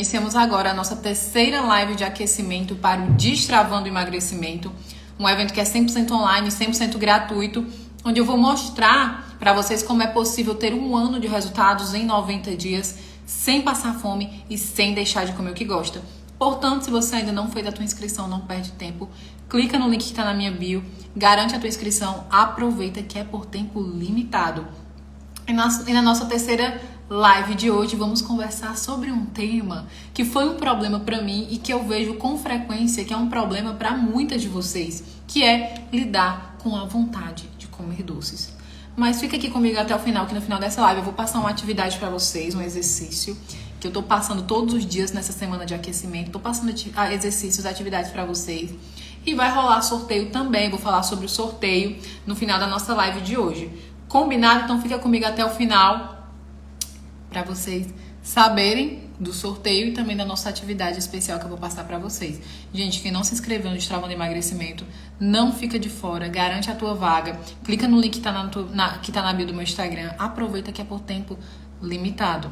Iniciamos agora a nossa terceira live de aquecimento para o Destravando Emagrecimento, um evento que é 100% online, 100% gratuito, onde eu vou mostrar para vocês como é possível ter um ano de resultados em 90 dias, sem passar fome e sem deixar de comer o que gosta. Portanto, se você ainda não fez a tua inscrição, não perde tempo, clica no link que está na minha bio, garante a tua inscrição, aproveita que é por tempo limitado. E na nossa terceira live de hoje vamos conversar sobre um tema que foi um problema para mim e que eu vejo com frequência que é um problema para muitas de vocês, que é lidar com a vontade de comer doces. Mas fica aqui comigo até o final, que no final dessa live eu vou passar uma atividade para vocês, um exercício que eu tô passando todos os dias nessa semana de aquecimento, tô passando exercícios, atividades para vocês. E vai rolar sorteio também, vou falar sobre o sorteio no final da nossa live de hoje. Combinado? Então fica comigo até o final para vocês saberem do sorteio e também da nossa atividade especial que eu vou passar para vocês. Gente, quem não se inscreveu no Destravando Emagrecimento, não fica de fora, garante a tua vaga, clica no link que tá na bio do meu Instagram, aproveita que é por tempo limitado.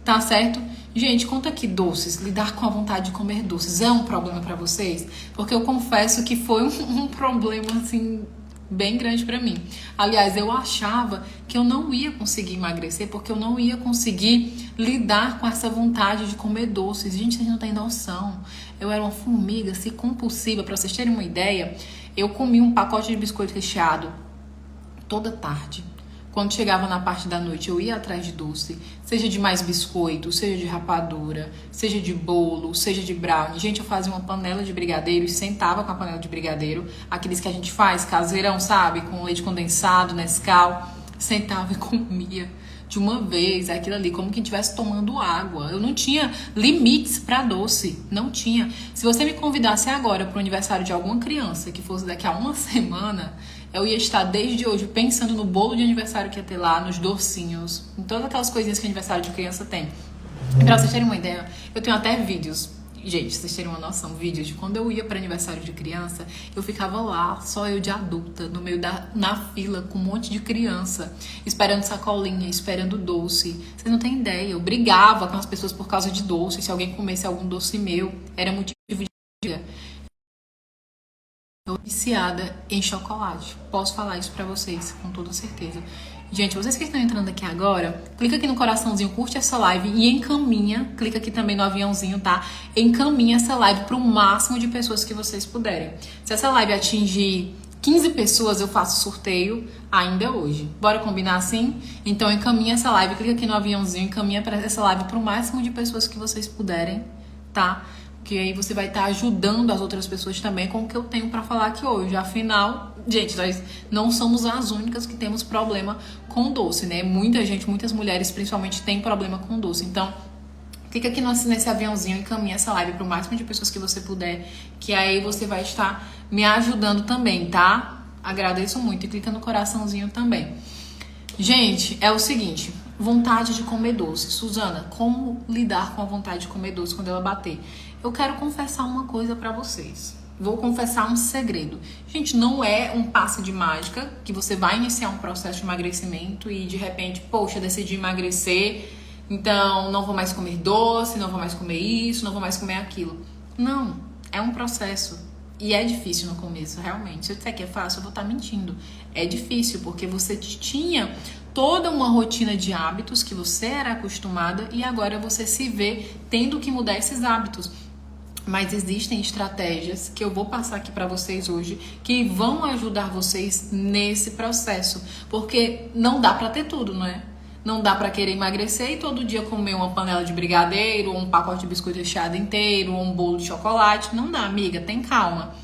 Tá certo? Gente, conta aqui, doces, lidar com a vontade de comer doces é um problema para vocês? Porque eu confesso que foi um problema, assim, bem grande pra mim. Aliás, eu achava que eu não ia conseguir emagrecer porque eu não ia conseguir lidar com essa vontade de comer doces. Gente, vocês não têm noção. Eu era uma formiga, assim, compulsiva. Pra vocês terem uma ideia, eu comi um pacote de biscoito recheado toda tarde. Quando chegava na parte da noite, eu ia atrás de doce, seja de mais biscoito, seja de rapadura, seja de bolo, seja de brownie. Gente, eu fazia uma panela de brigadeiro e sentava com a panela de brigadeiro, aqueles que a gente faz caseirão, sabe? Com leite condensado, Nescau, sentava e comia de uma vez aquilo ali, como quem estivesse tomando água. Eu não tinha limites para doce, não tinha. Se você me convidasse agora para o aniversário de alguma criança, que fosse daqui a uma semana, eu ia estar desde hoje pensando no bolo de aniversário que ia ter lá, nos docinhos, em todas aquelas coisinhas que aniversário de criança tem. E pra vocês terem uma ideia, eu tenho até vídeos. Gente, vocês terem uma noção, vídeos de quando eu ia para aniversário de criança, eu ficava lá, só eu de adulta, no meio na fila, com um monte de criança, esperando sacolinha, esperando doce. Vocês não têm ideia, eu brigava com as pessoas por causa de doce. Se alguém comesse algum doce meu, era motivo de briga. Eu viciada em chocolate. Posso falar isso pra vocês, com toda certeza. Gente, vocês que estão entrando aqui agora, clica aqui no coraçãozinho, curte essa live e encaminha, clica aqui também no aviãozinho, tá? Encaminha essa live pro máximo de pessoas que vocês puderem. Se essa live atingir 15 pessoas, eu faço sorteio ainda hoje. Bora combinar assim? Então encaminha essa live, clica aqui no aviãozinho, encaminha essa live pro máximo de pessoas que vocês puderem, tá? Que aí você vai estar ajudando as outras pessoas também com o que eu tenho para falar aqui hoje. Afinal, gente, nós não somos as únicas que temos problema com doce, né? Muita gente, muitas mulheres principalmente têm problema com doce. Então, clica aqui nesse aviãozinho e encaminha essa live para o máximo de pessoas que você puder, que aí você vai estar me ajudando também, tá? Agradeço muito. E clica no coraçãozinho também. Gente, é o seguinte, vontade de comer doce. Suzana, como lidar com a vontade de comer doce quando ela bater? Eu quero confessar uma coisa pra vocês. Vou confessar um segredo. Gente, não é um passe de mágica que você vai iniciar um processo de emagrecimento e de repente, poxa, decidi emagrecer, então não vou mais comer doce, não vou mais comer isso, não vou mais comer aquilo. Não, é um processo. E é difícil no começo, realmente. Se eu disser que é fácil, eu vou estar mentindo. É difícil, porque você tinha toda uma rotina de hábitos que você era acostumada e agora você se vê tendo que mudar esses hábitos. Mas existem estratégias que eu vou passar aqui para vocês hoje que vão ajudar vocês nesse processo. Porque não dá para ter tudo, não é? Não dá pra querer emagrecer e todo dia comer uma panela de brigadeiro, ou um pacote de biscoito recheado inteiro, ou um bolo de chocolate. Não dá, amiga, tem calma.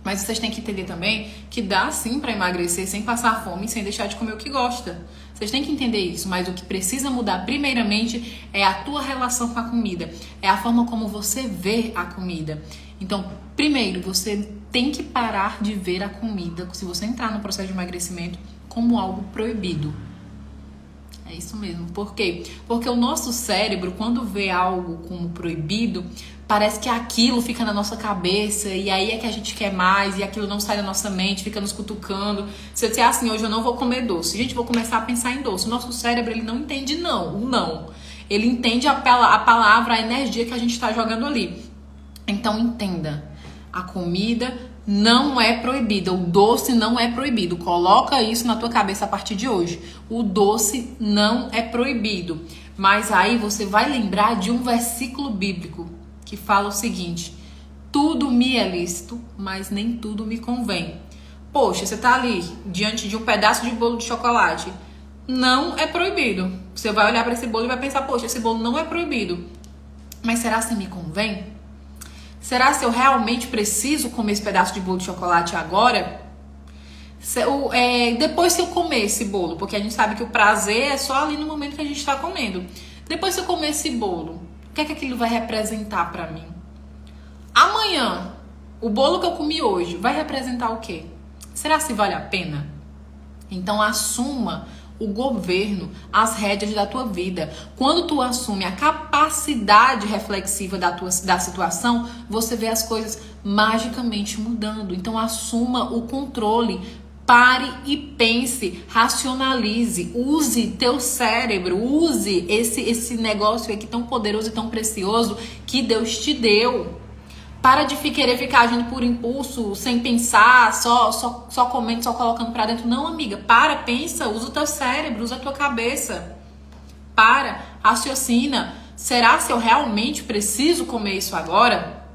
Mas vocês têm que entender também que dá sim pra emagrecer sem passar fome e sem deixar de comer o que gosta. Vocês têm que entender isso, mas o que precisa mudar primeiramente é a tua relação com a comida. É a forma como você vê a comida. Então, primeiro, você tem que parar de ver a comida, se você entrar no processo de emagrecimento, como algo proibido. É isso mesmo. Por quê? Porque o nosso cérebro, quando vê algo como proibido, parece que aquilo fica na nossa cabeça e aí é que a gente quer mais e aquilo não sai da nossa mente, fica nos cutucando. Se eu disser assim, hoje eu não vou comer doce, gente, vou começar a pensar em doce. O nosso cérebro, ele não entende não, o não. Ele entende a palavra, a energia que a gente está jogando ali. Então entenda, a comida não é proibida, o doce não é proibido. Coloca isso na tua cabeça a partir de hoje. O doce não é proibido. Mas aí você vai lembrar de um versículo bíblico que fala o seguinte: tudo me é lícito, mas nem tudo me convém. Poxa, você tá ali diante de um pedaço de bolo de chocolate. Não é proibido. Você vai olhar para esse bolo e vai pensar: poxa, esse bolo não é proibido. Mas será que me convém? Será se eu realmente preciso comer esse pedaço de bolo de chocolate agora? Depois que eu comer esse bolo, porque a gente sabe que o prazer é só ali no momento que a gente está comendo. Depois que eu comer esse bolo, o que é que aquilo vai representar para mim? Amanhã, o bolo que eu comi hoje vai representar o quê? Será se vale a pena? Então assuma o governo, as rédeas da tua vida. Quando tu assume a capacidade reflexiva da situação, você vê as coisas magicamente mudando. Então assuma o controle. Pare e pense, racionalize, use teu cérebro, use esse negócio aqui tão poderoso e tão precioso que Deus te deu. Para de querer ficar agindo por impulso, sem pensar, só comendo, só colocando pra dentro. Não, amiga, pensa, usa o teu cérebro, usa a tua cabeça. Raciocina. Será se eu realmente preciso comer isso agora?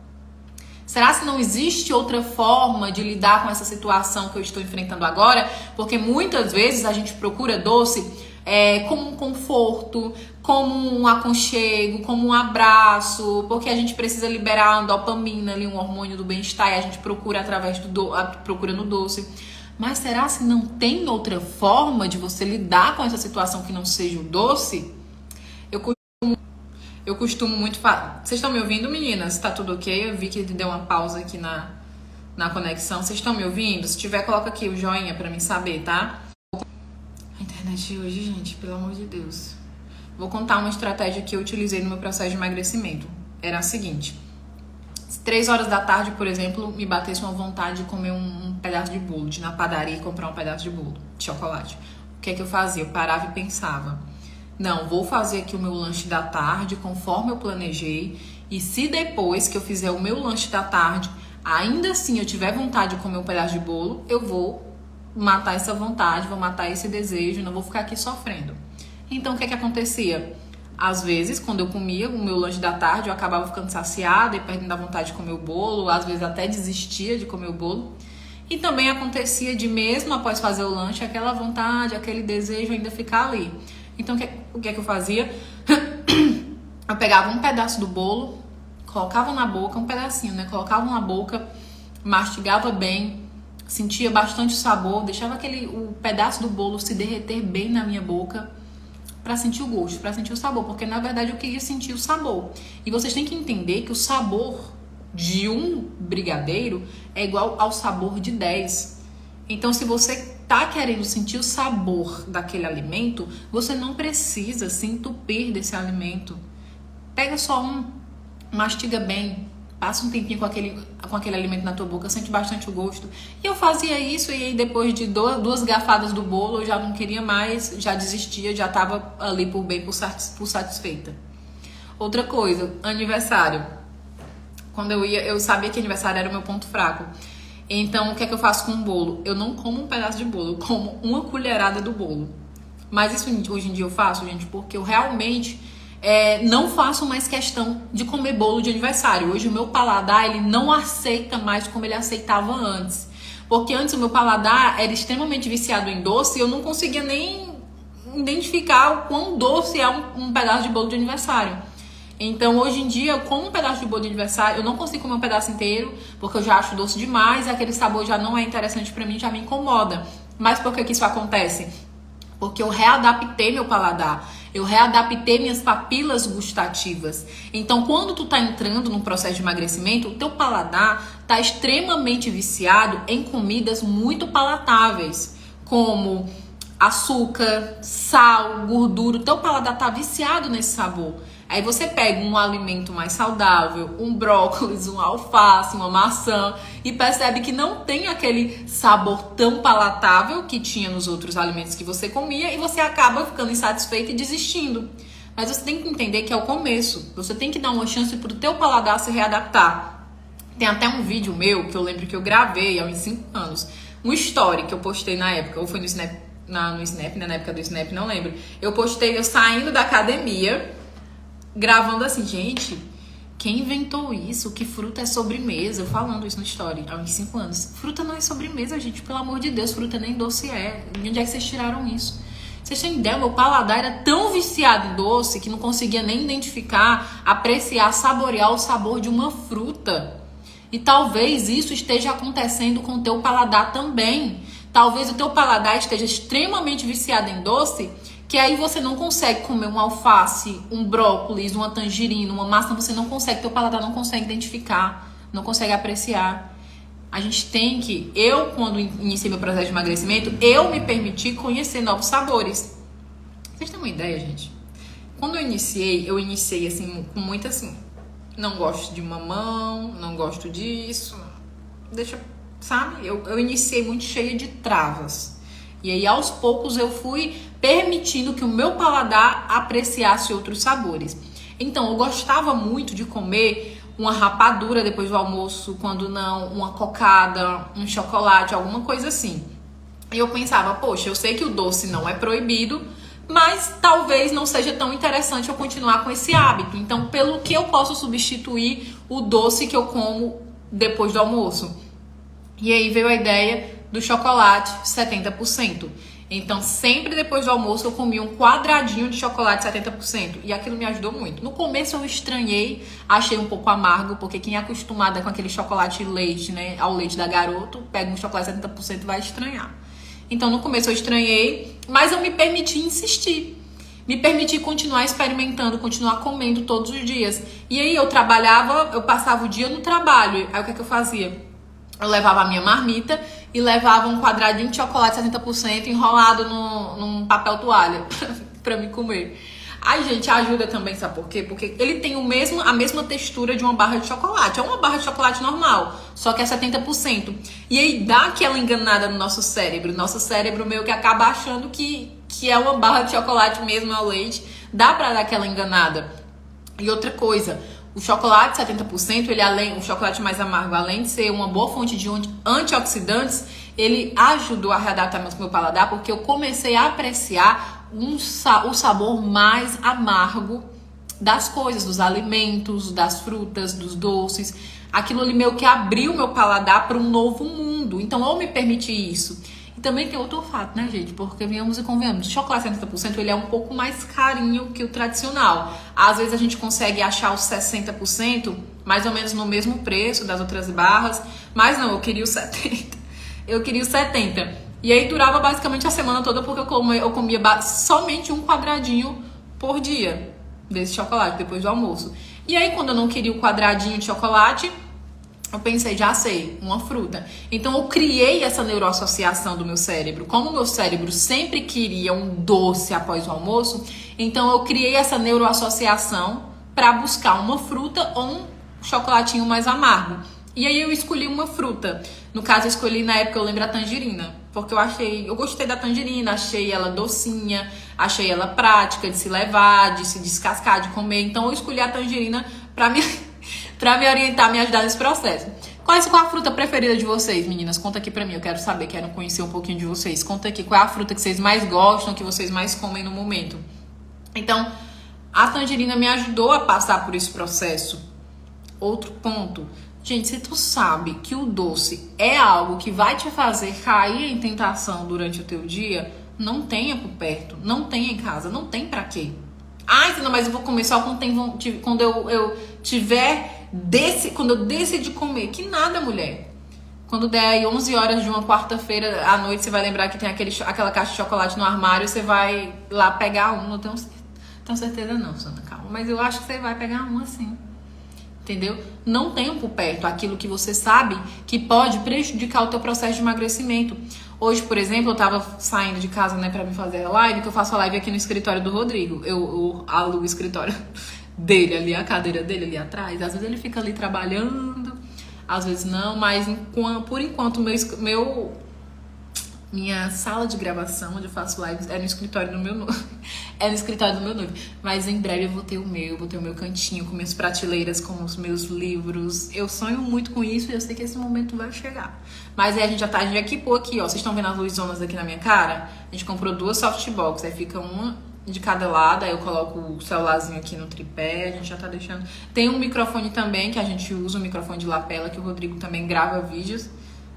Será se não existe outra forma de lidar com essa situação que eu estou enfrentando agora? Porque muitas vezes a gente procura doce como um conforto, como um aconchego, como um abraço, porque a gente precisa liberar uma dopamina ali, um hormônio do bem-estar, e a gente procura através procura no doce. Mas será se não tem outra forma de você lidar com essa situação que não seja o doce? Eu costumo muito falar. Vocês estão me ouvindo, meninas? Tá tudo ok? Eu vi que deu uma pausa aqui na conexão. Vocês estão me ouvindo? Se tiver, coloca aqui o joinha pra mim saber, tá? A internet de hoje, gente, pelo amor de Deus. Vou contar uma estratégia que eu utilizei no meu processo de emagrecimento. Era a seguinte: 3 horas da tarde, por exemplo, me batesse uma vontade de comer um pedaço de bolo, de ir na padaria e comprar um pedaço de bolo de chocolate. O que é que eu fazia? Eu parava e pensava: não, vou fazer aqui o meu lanche da tarde conforme eu planejei, e se depois que eu fizer o meu lanche da tarde, ainda assim eu tiver vontade de comer um pedaço de bolo, eu vou matar essa vontade, vou matar esse desejo, não vou ficar aqui sofrendo. Então, o que é que acontecia? Às vezes, quando eu comia o meu lanche da tarde, eu acabava ficando saciada e perdendo a vontade de comer o bolo, às vezes até desistia de comer o bolo. E também acontecia de, mesmo após fazer o lanche, aquela vontade, aquele desejo ainda ficar ali. Então, o que é que eu fazia? Eu pegava um pedaço do bolo, colocava na boca, um pedacinho, né? Colocava na boca, mastigava bem, sentia bastante sabor, deixava o pedaço do bolo se derreter bem na minha boca para sentir o gosto, para sentir o sabor, porque na verdade eu queria sentir o sabor. E vocês têm que entender que o sabor de um brigadeiro é igual ao sabor de 10. Então, se você tá querendo sentir o sabor daquele alimento, você não precisa se entupir desse alimento. Pega só mastiga bem, passa um tempinho com aquele alimento na tua boca, sente bastante o gosto. E eu fazia isso, e aí depois de duas garfadas do bolo, eu já não queria mais, já desistia, já tava ali por satisfeita. Outra coisa, aniversário. Quando eu sabia que aniversário era o meu ponto fraco. Então, o que é que eu faço com o bolo? Eu não como um pedaço de bolo, eu como uma colherada do bolo. Mas isso hoje em dia eu faço, gente, porque eu realmente não faço mais questão de comer bolo de aniversário. Hoje o meu paladar, ele não aceita mais como ele aceitava antes. Porque antes o meu paladar era extremamente viciado em doce e eu não conseguia nem identificar o quão doce é um pedaço de bolo de aniversário. Então, hoje em dia, eu como um pedaço de bolo de aniversário, eu não consigo comer um pedaço inteiro, porque eu já acho doce demais, aquele sabor já não é interessante pra mim, já me incomoda. Mas por que isso acontece? Porque eu readaptei meu paladar, eu readaptei minhas papilas gustativas. Então, quando tu tá entrando num processo de emagrecimento, o teu paladar tá extremamente viciado em comidas muito palatáveis, como açúcar, sal, gordura. O teu paladar tá viciado nesse sabor. Aí você pega um alimento mais saudável, um brócolis, um alface, uma maçã, e percebe que não tem aquele sabor tão palatável que tinha nos outros alimentos que você comia, e você acaba ficando insatisfeito e desistindo. Mas você tem que entender que é o começo. Você tem que dar uma chance pro teu paladar se readaptar. Tem até um vídeo meu que eu lembro que eu gravei há uns 5 anos. Um story que eu postei na época, ou foi no Snap, na época do Snap, não lembro. Eu postei eu saindo da academia, gravando assim, gente, quem inventou isso? Que fruta é sobremesa? Eu falando isso no story há uns 5 anos. Fruta não é sobremesa, gente, pelo amor de Deus, fruta nem doce é. De onde é que vocês tiraram isso? Vocês têm ideia, meu paladar era tão viciado em doce que não conseguia nem identificar, apreciar, saborear o sabor de uma fruta. E talvez isso esteja acontecendo com o teu paladar também. Talvez o teu paladar esteja extremamente viciado em doce, que aí você não consegue comer um alface, um brócolis, uma tangerina, uma maçã, você não consegue, teu paladar não consegue identificar, não consegue apreciar. A gente tem que, eu quando iniciei meu processo de emagrecimento, eu me permiti conhecer novos sabores. Vocês têm uma ideia, gente? Quando eu iniciei assim, com muito assim, não gosto de mamão, não gosto disso, sabe? Eu iniciei muito cheia de travas. E aí, aos poucos, eu fui permitindo que o meu paladar apreciasse outros sabores. Então, eu gostava muito de comer uma rapadura depois do almoço, quando não, uma cocada, um chocolate, alguma coisa assim. E eu pensava, poxa, eu sei que o doce não é proibido, mas talvez não seja tão interessante eu continuar com esse hábito. Então, pelo que eu posso substituir o doce que eu como depois do almoço? E aí veio a ideia do chocolate 70%. Então, sempre depois do almoço eu comia um quadradinho de chocolate 70%. E aquilo me ajudou muito. No começo eu estranhei, achei um pouco amargo, porque quem é acostumada com aquele chocolate leite, né, ao leite da Garoto, pega um chocolate 70% e vai estranhar. Então, no começo eu estranhei, mas eu me permiti insistir. Me permiti continuar experimentando, continuar comendo todos os dias. E aí eu passava o dia no trabalho. Aí o que é que eu fazia? Eu levava a minha marmita e levava um quadradinho de chocolate 70% enrolado num papel toalha pra me comer. Ai, gente, ajuda também, sabe por quê? Porque ele tem a mesma textura de uma barra de chocolate. É uma barra de chocolate normal, só que é 70%. E aí dá aquela enganada no nosso cérebro. Nosso cérebro meio que acaba achando que é uma barra de chocolate mesmo ao leite. Dá pra dar aquela enganada. E outra coisa, o chocolate 70%, o chocolate mais amargo, além de ser uma boa fonte de antioxidantes, ele ajudou a readaptar meu paladar, porque eu comecei a apreciar o sabor mais amargo das coisas, dos alimentos, das frutas, dos doces. Aquilo ali meio que abriu meu paladar para um novo mundo. Então eu me permiti isso. E também tem outro fato, né, gente? Porque venhamos e convenhamos, o chocolate 70% ele é um pouco mais carinho que o tradicional. Às vezes a gente consegue achar os 60% mais ou menos no mesmo preço das outras barras, mas não, eu queria o 70%. Eu queria o 70%. E aí durava basicamente a semana toda, porque eu comia somente um quadradinho por dia desse chocolate depois do almoço. E aí quando eu não queria o quadradinho de chocolate, eu pensei, já sei, uma fruta. Então eu criei essa neuroassociação do meu cérebro. Como o meu cérebro sempre queria um doce após o almoço, então eu criei essa neuroassociação para buscar uma fruta ou um chocolatinho mais amargo. E aí eu escolhi uma fruta. No caso, eu escolhi na época, eu lembro, a tangerina. Porque eu gostei da tangerina, achei ela docinha, achei ela prática de se levar, de se descascar, de comer. Então eu escolhi a tangerina para me orientar, me ajudar nesse processo. Qual é a fruta preferida de vocês, meninas? Conta aqui pra mim, eu quero saber, quero conhecer um pouquinho de vocês. Conta aqui qual é a fruta que vocês mais gostam, que vocês mais comem no momento. Então, a tangerina me ajudou a passar por esse processo. Outro ponto. Gente, se tu sabe que o doce é algo que vai te fazer cair em tentação durante o teu dia, não tenha por perto, não tenha em casa, não tem pra quê. Ai, não, mas eu vou comer só quando eu decidi comer. Que nada, mulher. Quando der aí 11 horas de uma quarta-feira à noite, você vai lembrar que tem aquela caixa de chocolate no armário, você vai lá pegar um. Não tenho certeza não, Sandra, calma. Mas eu acho que você vai pegar um assim. Entendeu? Não tenha por perto aquilo que você sabe que pode prejudicar o teu processo de emagrecimento. Hoje, por exemplo, eu tava saindo de casa, né, pra me fazer a live, que eu faço a live aqui no escritório do Rodrigo. Eu alugo o escritório dele ali, a cadeira dele ali atrás. Às vezes ele fica ali trabalhando, às vezes não, mas por enquanto Minha sala de gravação, onde eu faço lives, é no escritório do meu noivo. É no escritório do meu noivo. Mas em breve eu vou ter o meu cantinho com minhas prateleiras, com os meus livros. Eu sonho muito com isso e eu sei que esse momento vai chegar. Mas aí a gente já equipou aqui, ó. Vocês estão vendo as luzonas aqui na minha cara? A gente comprou 2 softbox, aí fica uma de cada lado, aí eu coloco o celularzinho aqui no tripé, a gente já tá deixando. Tem um microfone também que a gente usa, um microfone de lapela, que o Rodrigo também grava vídeos,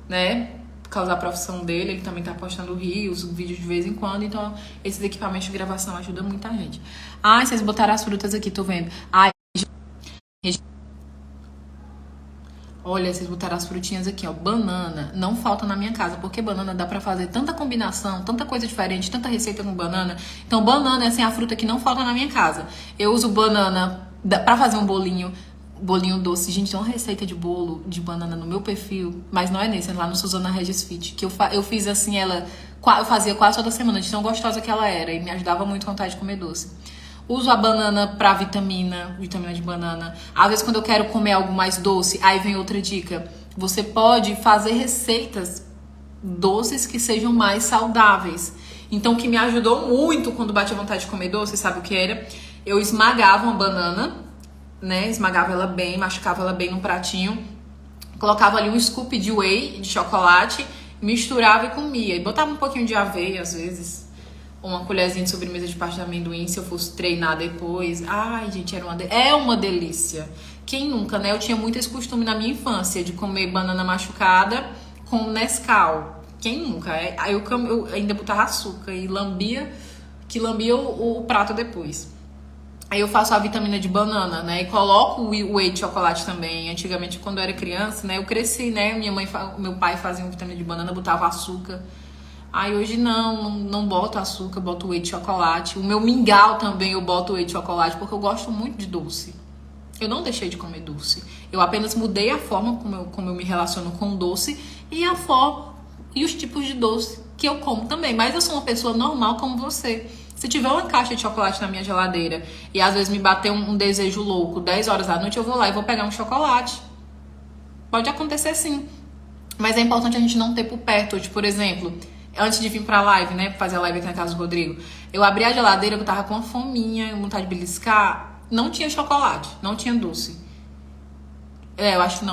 né? Por causa da profissão dele, ele também tá postando rios, vídeos de vez em quando, então esses equipamentos de gravação ajudam muita gente. Ai, vocês botaram as frutas aqui, tô vendo. Ai, olha, vocês botaram as frutinhas aqui, ó. Banana não falta na minha casa, porque banana dá pra fazer tanta combinação, tanta coisa diferente, tanta receita com banana. Então, banana é assim, a fruta que não falta na minha casa. Eu uso banana pra fazer um bolinho doce. Gente, tem uma receita de bolo de banana no meu perfil, mas não é nesse, é lá no Suzana Regis Fit, que eu fiz assim, eu fazia quase toda semana, de tão gostosa que ela era, e me ajudava muito a vontade de comer doce. Uso a banana pra vitamina de banana. Às vezes quando eu quero comer algo mais doce, aí vem outra dica. Você pode fazer receitas doces que sejam mais saudáveis. Então, o que me ajudou muito quando bate a vontade de comer doce, sabe o que era? Eu esmagava uma banana, né? Esmagava ela bem, machucava ela bem num pratinho. Colocava ali um scoop de whey, de chocolate, misturava e comia. E botava um pouquinho de aveia, às vezes. Uma colherzinha de sobremesa de pasta de amendoim, se eu fosse treinar depois. Ai, gente, é uma delícia. Quem nunca, né? Eu tinha muito esse costume na minha infância de comer banana machucada com Nescau. Quem nunca? Aí eu ainda botava açúcar e lambia o prato depois. Aí eu faço a vitamina de banana, né? E coloco o whey de chocolate também. Antigamente, quando eu era criança, né? Eu cresci, né? Meu pai fazia uma vitamina de banana, botava açúcar. Aí hoje não boto açúcar, boto whey de chocolate. O meu mingau também eu boto whey de chocolate, porque eu gosto muito de doce. Eu não deixei de comer doce. Eu apenas mudei a forma como eu me relaciono com doce e a forma e os tipos de doce que eu como também. Mas eu sou uma pessoa normal como você. Se tiver uma caixa de chocolate na minha geladeira e às vezes me bater um desejo louco, 10 horas da noite, eu vou lá e vou pegar um chocolate. Pode acontecer sim. Mas é importante a gente não ter por perto. Hoje, por exemplo, antes de vir pra live, né, fazer a live aqui na casa do Rodrigo, eu abri a geladeira, eu tava com uma fominha, vontade de beliscar. Não tinha chocolate, não tinha doce. Eu acho que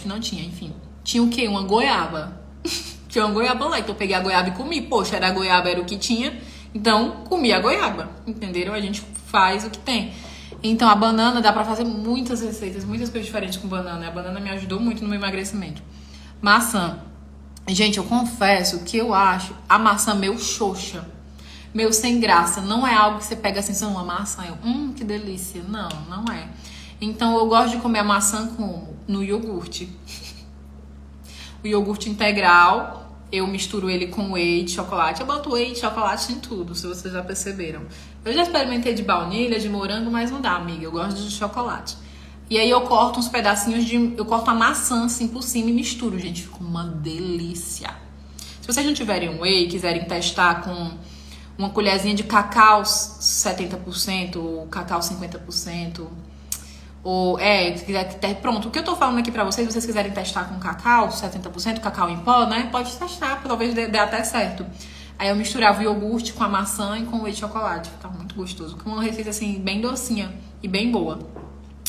não tinha, enfim. Tinha o quê? Uma goiaba. Tinha uma goiaba lá, então eu peguei a goiaba e comi. Poxa, a goiaba era o que tinha, então comi a goiaba. Entenderam? A gente faz o que tem. Então a banana dá pra fazer muitas receitas, muitas coisas diferentes com banana. A banana me ajudou muito no meu emagrecimento. Maçã. Gente, eu confesso que eu acho a maçã meio xoxa, meio sem graça. Não é algo que você pega assim, só uma maçã. Que delícia. Não é. Então eu gosto de comer a maçã como? No iogurte. O iogurte integral, eu misturo ele com whey de chocolate. Eu boto whey de chocolate em tudo, se vocês já perceberam. Eu já experimentei de baunilha, de morango, mas não dá, amiga. Eu gosto de chocolate. E aí eu corto uns pedacinhos eu corto a maçã assim por cima e misturo, gente. Fica uma delícia. Se vocês não tiverem um whey e quiserem testar com uma colherzinha de cacau 70%, ou cacau 50%, ou se quiser ter pronto. O que eu tô falando aqui pra vocês, se vocês quiserem testar com cacau 70%, cacau em pó, né? Pode testar, talvez dê até certo. Aí eu misturava o iogurte com a maçã e com o whey de chocolate. Ficava muito gostoso. Com uma receita assim, bem docinha e bem boa.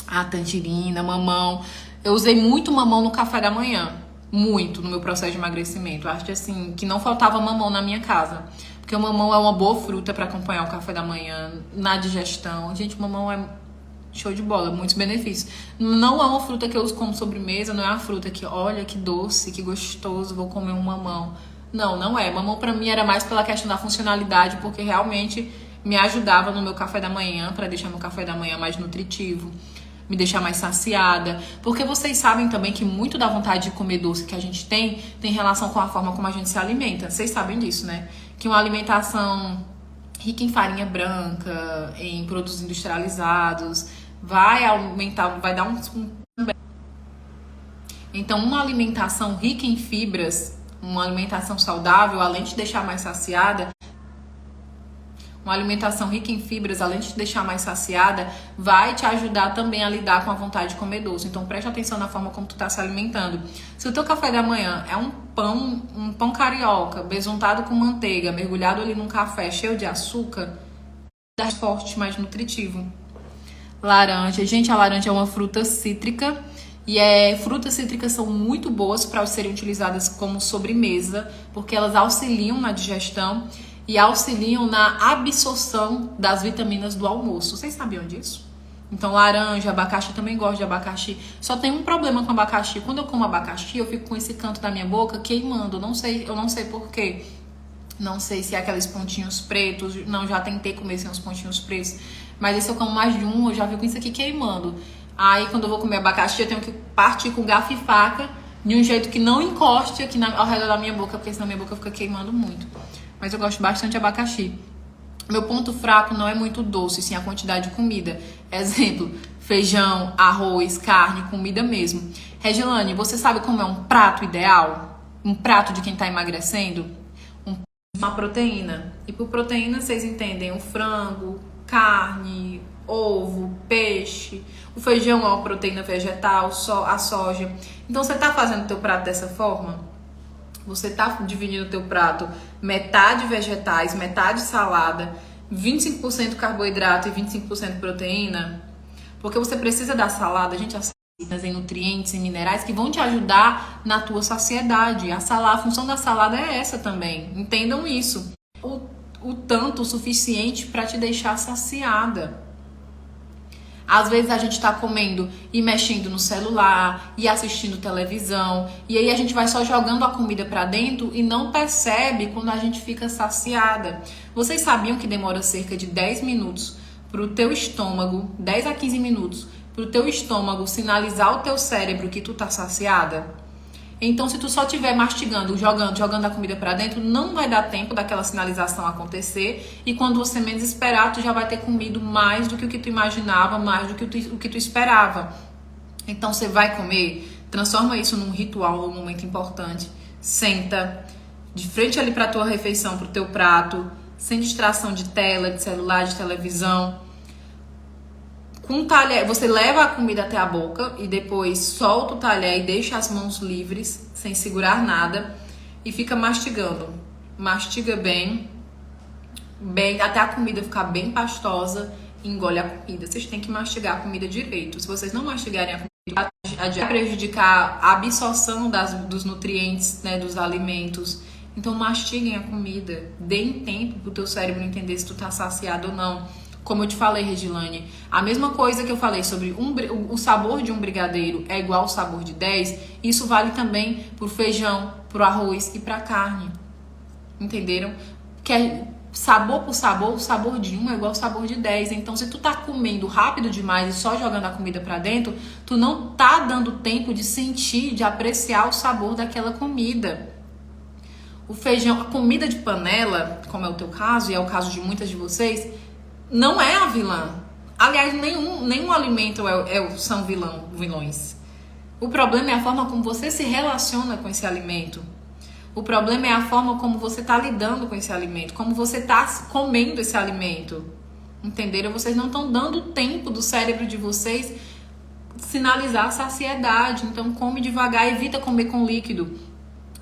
A tangerina, mamão. Eu usei muito mamão no café da manhã. Muito no meu processo de emagrecimento. Eu acho que assim, que não faltava mamão na minha casa. Porque o mamão é uma boa fruta pra acompanhar o café da manhã, na digestão. Gente, o mamão é show de bola, muitos benefícios. Não é uma fruta que eu uso como sobremesa, não é uma fruta que, olha, que doce, que gostoso, vou comer um mamão. Não é. Mamão pra mim era mais pela questão da funcionalidade, porque realmente me ajudava no meu café da manhã, pra deixar meu café da manhã mais nutritivo, me deixar mais saciada. Porque vocês sabem também que muito da vontade de comer doce que a gente tem relação com a forma como a gente se alimenta. Vocês sabem disso, né? Que uma alimentação rica em farinha branca, em produtos industrializados, vai aumentar, vai dar um... Então, uma alimentação rica em fibras, uma alimentação saudável, além de deixar mais saciada, uma alimentação rica em fibras, além de te deixar mais saciada, vai te ajudar também a lidar com a vontade de comer doce. Então preste atenção na forma como tu tá se alimentando. Se o teu café da manhã é um pão carioca, besuntado com manteiga, mergulhado ali num café cheio de açúcar, mais forte, mais nutritivo. Laranja. Gente, a laranja é uma fruta cítrica. E frutas cítricas são muito boas para serem utilizadas como sobremesa, porque elas auxiliam na digestão e auxiliam na absorção das vitaminas do almoço. Vocês sabiam disso? Então, laranja, abacaxi, eu também gosto de abacaxi. Só tem um problema com abacaxi. Quando eu como abacaxi, eu fico com esse canto da minha boca queimando. Eu não sei por quê. Não sei se é aqueles pontinhos pretos. Não, já tentei comer sem os pontinhos pretos. Mas se eu como mais de um, eu já fico com isso aqui queimando. Aí, quando eu vou comer abacaxi, eu tenho que partir com garfo e faca de um jeito que não encoste aqui ao redor da minha boca, porque senão minha boca fica queimando muito. Mas eu gosto bastante de abacaxi. Meu ponto fraco não é muito doce, sim a quantidade de comida. Exemplo, feijão, arroz, carne, comida mesmo. Regilane, você sabe como é um prato ideal? Um prato de quem tá emagrecendo? Uma proteína. E por proteína, vocês entendem o frango, carne, ovo, peixe. O feijão é uma proteína vegetal, a soja. Então, você tá fazendo o teu prato dessa forma? Você tá dividindo o teu prato metade vegetais, metade salada, 25% carboidrato e 25% proteína? Porque você precisa da salada, gente, as em nutrientes e minerais que vão te ajudar na tua saciedade. A função da salada é essa também. Entendam isso. O suficiente para te deixar saciada. Às vezes a gente tá comendo e mexendo no celular e assistindo televisão, e aí a gente vai só jogando a comida pra dentro e não percebe quando a gente fica saciada. Vocês sabiam que demora cerca de 10 minutos pro teu estômago, 10 a 15 minutos, pro teu estômago sinalizar ao teu cérebro que tu tá saciada? Então, se tu só estiver mastigando, jogando a comida pra dentro, não vai dar tempo daquela sinalização acontecer. E quando você menos esperar, tu já vai ter comido mais do que o que tu imaginava, mais do que o que tu esperava. Então, você vai comer, transforma isso num ritual, num momento importante. Senta de frente ali pra tua refeição, pro teu prato, sem distração de tela, de celular, de televisão. Com o talher, você leva a comida até a boca e depois solta o talher e deixa as mãos livres, sem segurar nada, e fica mastigando. Mastiga bem, até a comida ficar bem pastosa, e engole a comida. Vocês têm que mastigar a comida direito. Se vocês não mastigarem a comida, vai prejudicar a absorção dos nutrientes, né, dos alimentos. Então mastiguem a comida, deem tempo pro teu cérebro entender se tu tá saciado ou não. Como eu te falei, Regilane, a mesma coisa que eu falei sobre o sabor de um brigadeiro é igual ao sabor de 10, isso vale também pro feijão, pro arroz e pra carne. Entenderam? Que é sabor por sabor, o sabor de um é igual ao sabor de 10. Então, se tu tá comendo rápido demais e só jogando a comida pra dentro, tu não tá dando tempo de sentir, de apreciar o sabor daquela comida. O feijão, a comida de panela, como é o teu caso e é o caso de muitas de vocês, não é a vilã. Aliás, nenhum alimento são vilões. O problema é a forma como você se relaciona com esse alimento. O problema é a forma como você está lidando com esse alimento, como você está comendo esse alimento. Entenderam? Vocês não estão dando tempo do cérebro de vocês sinalizar a saciedade. Então, come devagar, evita comer com líquido.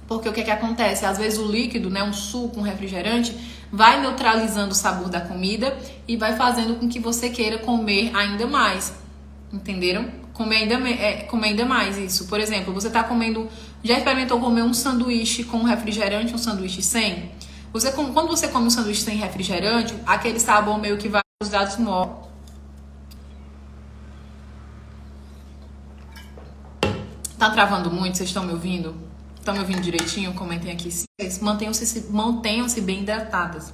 Porque o que acontece? Às vezes o líquido, né, um suco, um refrigerante, vai neutralizando o sabor da comida e vai fazendo com que você queira comer ainda mais. Entenderam? Comer ainda mais isso. Por exemplo, você está comendo... Já experimentou comer um sanduíche com refrigerante, um sanduíche sem? Quando você come um sanduíche sem refrigerante, aquele sabor meio que vai os dados mortos. Tá travando muito? Vocês estão me ouvindo? Estão me ouvindo direitinho? Comentem aqui. Mantenham-se bem hidratadas.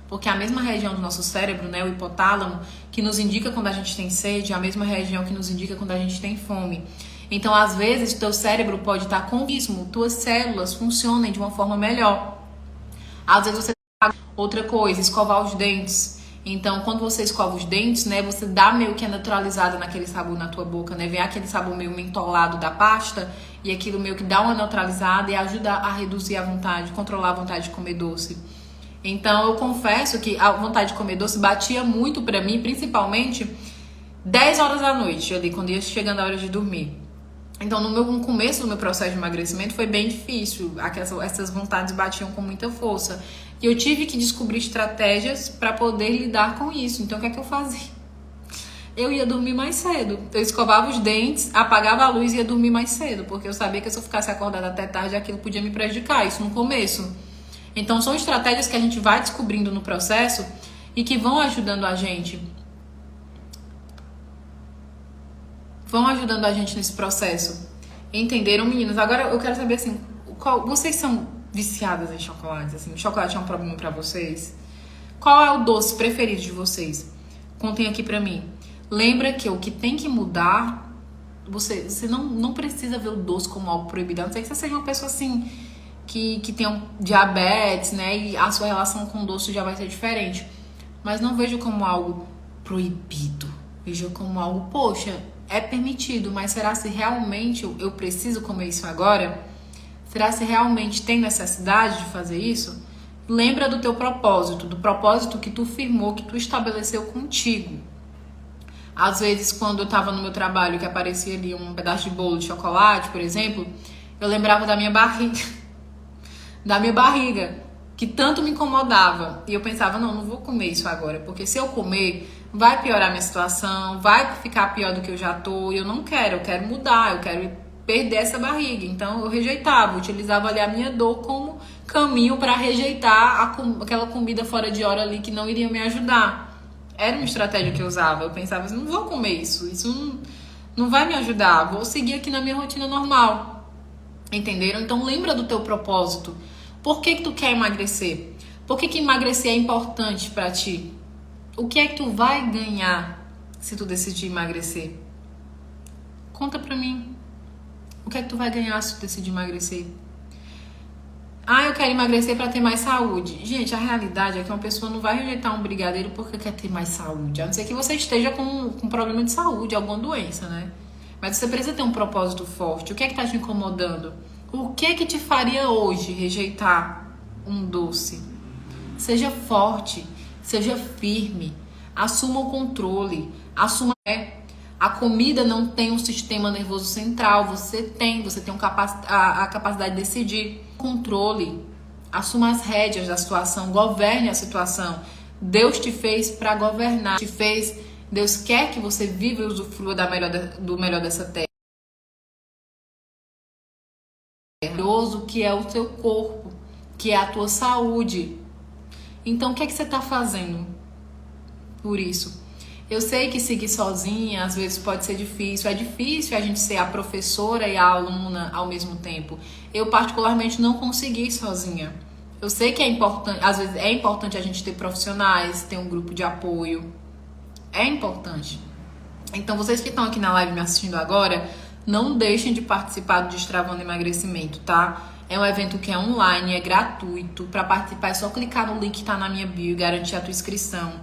Porque a mesma região do nosso cérebro, né, o hipotálamo, que nos indica quando a gente tem sede, é a mesma região que nos indica quando a gente tem fome. Então, às vezes, teu cérebro pode estar com ismo, tuas células funcionem de uma forma melhor. Às vezes você outra coisa, escovar os dentes. Então, quando você escova os dentes, né, você dá meio que a neutralizada naquele sabor na tua boca, né? Vem aquele sabor meio mentolado da pasta e aquilo meio que dá uma neutralizada e ajuda a reduzir a vontade, controlar a vontade de comer doce. Então eu confesso que a vontade de comer doce batia muito pra mim, principalmente 10 horas da noite, ali, quando ia chegando a hora de dormir. Então no começo do meu processo de emagrecimento foi bem difícil, essas vontades batiam com muita força. E eu tive que descobrir estratégias para poder lidar com isso. Então o que é que eu fazia? Eu ia dormir mais cedo. Eu escovava os dentes, apagava a luz e ia dormir mais cedo, porque eu sabia que se eu ficasse acordada até tarde, aquilo podia me prejudicar, isso no começo. Então são estratégias que a gente vai descobrindo no processo e que vão ajudando a gente. Vão ajudando a gente nesse processo. Entenderam, meninas? Agora eu quero saber assim, vocês são viciadas em chocolates? Assim, chocolate é um problema pra vocês? Qual é o doce preferido de vocês? Contem aqui pra mim. Lembra que o que tem que mudar, você não precisa ver o doce como algo proibido. A não ser que você seja uma pessoa assim que tem um diabetes, né? E a sua relação com o doce já vai ser diferente. Mas não veja como algo proibido. Veja como algo, poxa, é permitido, mas será se realmente eu preciso comer isso agora? Será se realmente tem necessidade de fazer isso? Lembra do teu propósito, do propósito que tu firmou, que tu estabeleceu contigo. Às vezes, quando eu tava no meu trabalho, que aparecia ali um pedaço de bolo de chocolate, por exemplo, eu lembrava da minha barriga. Da minha barriga, que tanto me incomodava. E eu pensava, não vou comer isso agora, porque se eu comer, vai piorar minha situação, vai ficar pior do que eu já tô, e eu não quero, eu quero mudar, eu quero perder essa barriga. Então eu rejeitava, utilizava ali a minha dor como caminho para rejeitar aquela comida fora de hora ali que não iria me ajudar. Era uma estratégia que eu usava. Eu pensava assim, não vou comer isso não vai me ajudar, vou seguir aqui na minha rotina normal. Entenderam? Então lembra do teu propósito. Por que tu quer emagrecer? Por que emagrecer é importante pra ti? O que é que tu vai ganhar se tu decidir emagrecer? Conta pra mim. O que é que tu vai ganhar se tu decidir emagrecer? Eu quero emagrecer pra ter mais saúde. Gente, a realidade é que uma pessoa não vai rejeitar um brigadeiro porque quer ter mais saúde. A não ser que você esteja com problema de saúde, alguma doença, né? Mas você precisa ter um propósito forte. O que é que tá te incomodando? O que é que te faria hoje rejeitar um doce? Seja forte, seja firme, assuma o controle, assuma. A comida não tem um sistema nervoso central, você tem a capacidade de decidir. Controle, assuma as rédeas da situação, governe a situação. Deus te fez para governar, Deus quer que você viva e usufrua do melhor dessa terra. Que é o teu corpo, que é a tua saúde. Então o que é que você está fazendo por isso? Eu sei que seguir sozinha às vezes pode ser difícil. É difícil a gente ser a professora e a aluna ao mesmo tempo. Eu particularmente não consegui sozinha. Eu sei que é importante, às vezes é importante a gente ter profissionais, ter um grupo de apoio. É importante. Então vocês que estão aqui na live me assistindo agora, não deixem de participar do Destravando Emagrecimento, tá? É um evento que é online, é gratuito. Para participar é só clicar no link que tá na minha bio e garantir a tua inscrição.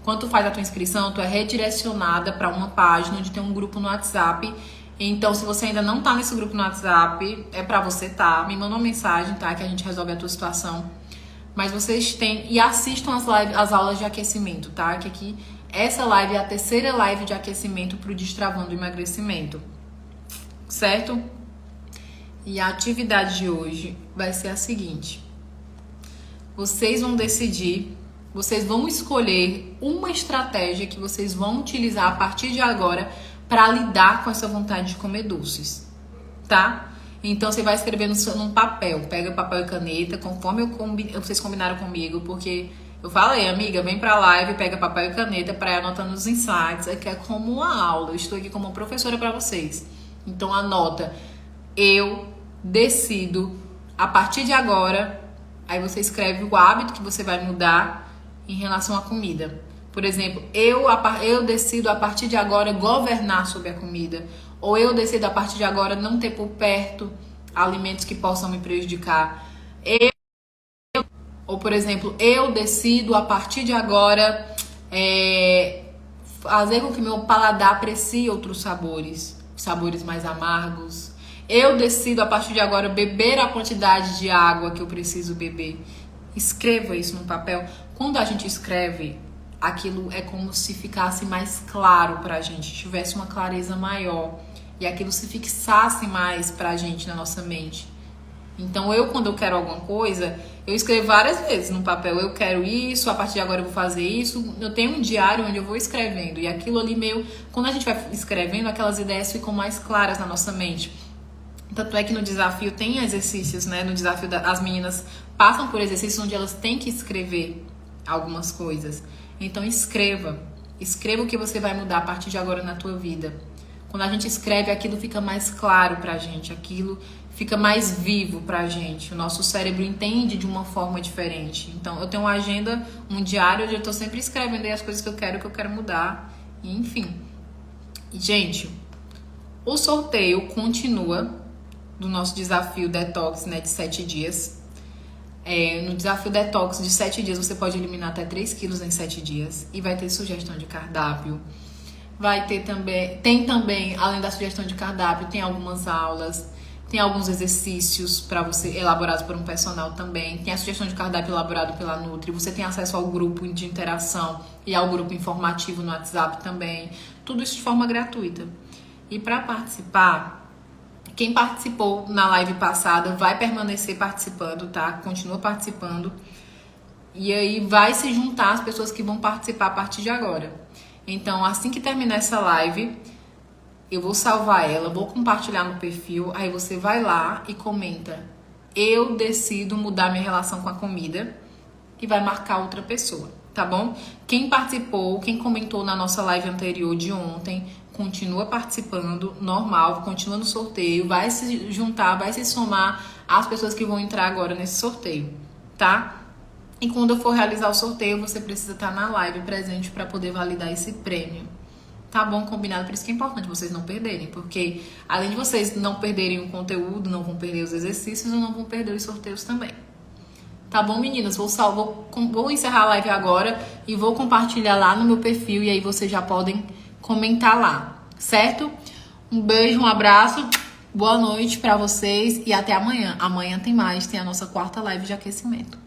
Quando tu faz a tua inscrição, tu é redirecionada para uma página onde tem um grupo no WhatsApp. Então, se você ainda não tá nesse grupo no WhatsApp, é para você tá. Me manda uma mensagem, tá? Que a gente resolve a tua situação. Mas vocês têm... E assistam as aulas de aquecimento, tá? Que aqui, essa live é a terceira live de aquecimento pro Destravando Emagrecimento. Certo? E a atividade de hoje vai ser a seguinte. Vocês vão decidir... Vocês vão escolher uma estratégia que vocês vão utilizar a partir de agora para lidar com essa vontade de comer doces, tá? Então você vai escrever num papel, pega papel e caneta, conforme vocês combinaram comigo, porque eu falei, amiga, vem pra live, pega papel e caneta para ir anotando os insights, é que é como uma aula, eu estou aqui como professora para vocês. Então anota, eu decido a partir de agora, aí você escreve o hábito que você vai mudar em relação à comida. Por exemplo, eu decido a partir de agora governar sobre a comida. Ou eu decido a partir de agora não ter por perto alimentos que possam me prejudicar. Ou, por exemplo, eu decido a partir de agora fazer com que meu paladar aprecie outros sabores mais amargos. Eu decido a partir de agora beber a quantidade de água que eu preciso beber. Escreva isso no papel. Quando a gente escreve, aquilo é como se ficasse mais claro pra gente, tivesse uma clareza maior e aquilo se fixasse mais pra gente na nossa mente. Então quando eu quero alguma coisa, eu escrevo várias vezes no papel, eu quero isso, a partir de agora eu vou fazer isso. Eu tenho um diário onde eu vou escrevendo e aquilo ali quando a gente vai escrevendo, aquelas ideias ficam mais claras na nossa mente. Tanto é que no desafio tem exercícios, né? No desafio as meninas passam por exercícios onde elas têm que escrever algumas coisas. Então escreva o que você vai mudar a partir de agora na tua vida. Quando a gente escreve, aquilo fica mais claro pra gente, aquilo fica mais vivo pra gente. O nosso cérebro entende de uma forma diferente. Então eu tenho uma agenda, um diário onde eu tô sempre escrevendo aí as coisas que eu quero mudar, e, enfim. Gente, o sorteio continua do nosso desafio Detox, né, de 7 dias. No desafio Detox de 7 dias, você pode eliminar até 3 quilos em 7 dias. E vai ter sugestão de cardápio. Tem também, além da sugestão de cardápio, tem algumas aulas. Tem alguns exercícios para você, elaborados por um personal também. Tem a sugestão de cardápio elaborado pela Nutri. Você tem acesso ao grupo de interação e ao grupo informativo no WhatsApp também. Tudo isso de forma gratuita. E para participar, quem participou na live passada vai permanecer participando, tá? Continua participando. E aí vai se juntar as pessoas que vão participar a partir de agora. Então, assim que terminar essa live, eu vou salvar ela, vou compartilhar no perfil. Aí você vai lá e comenta: eu decido mudar minha relação com a comida, e vai marcar outra pessoa, tá bom? Quem participou, quem comentou na nossa live anterior de ontem, continua participando, normal, continua no sorteio, vai se juntar, vai se somar às pessoas que vão entrar agora nesse sorteio, tá? E quando eu for realizar o sorteio, você precisa estar na live presente para poder validar esse prêmio. Tá bom? Combinado? Por isso que é importante vocês não perderem, porque além de vocês não perderem o conteúdo, não vão perder os exercícios e não vão perder os sorteios também. Tá bom, meninas? Vou encerrar a live agora e vou compartilhar lá no meu perfil e aí vocês já podem comentar lá, certo? Um beijo, um abraço, boa noite pra vocês e até amanhã. Amanhã tem mais, tem a nossa 4ª live de aquecimento.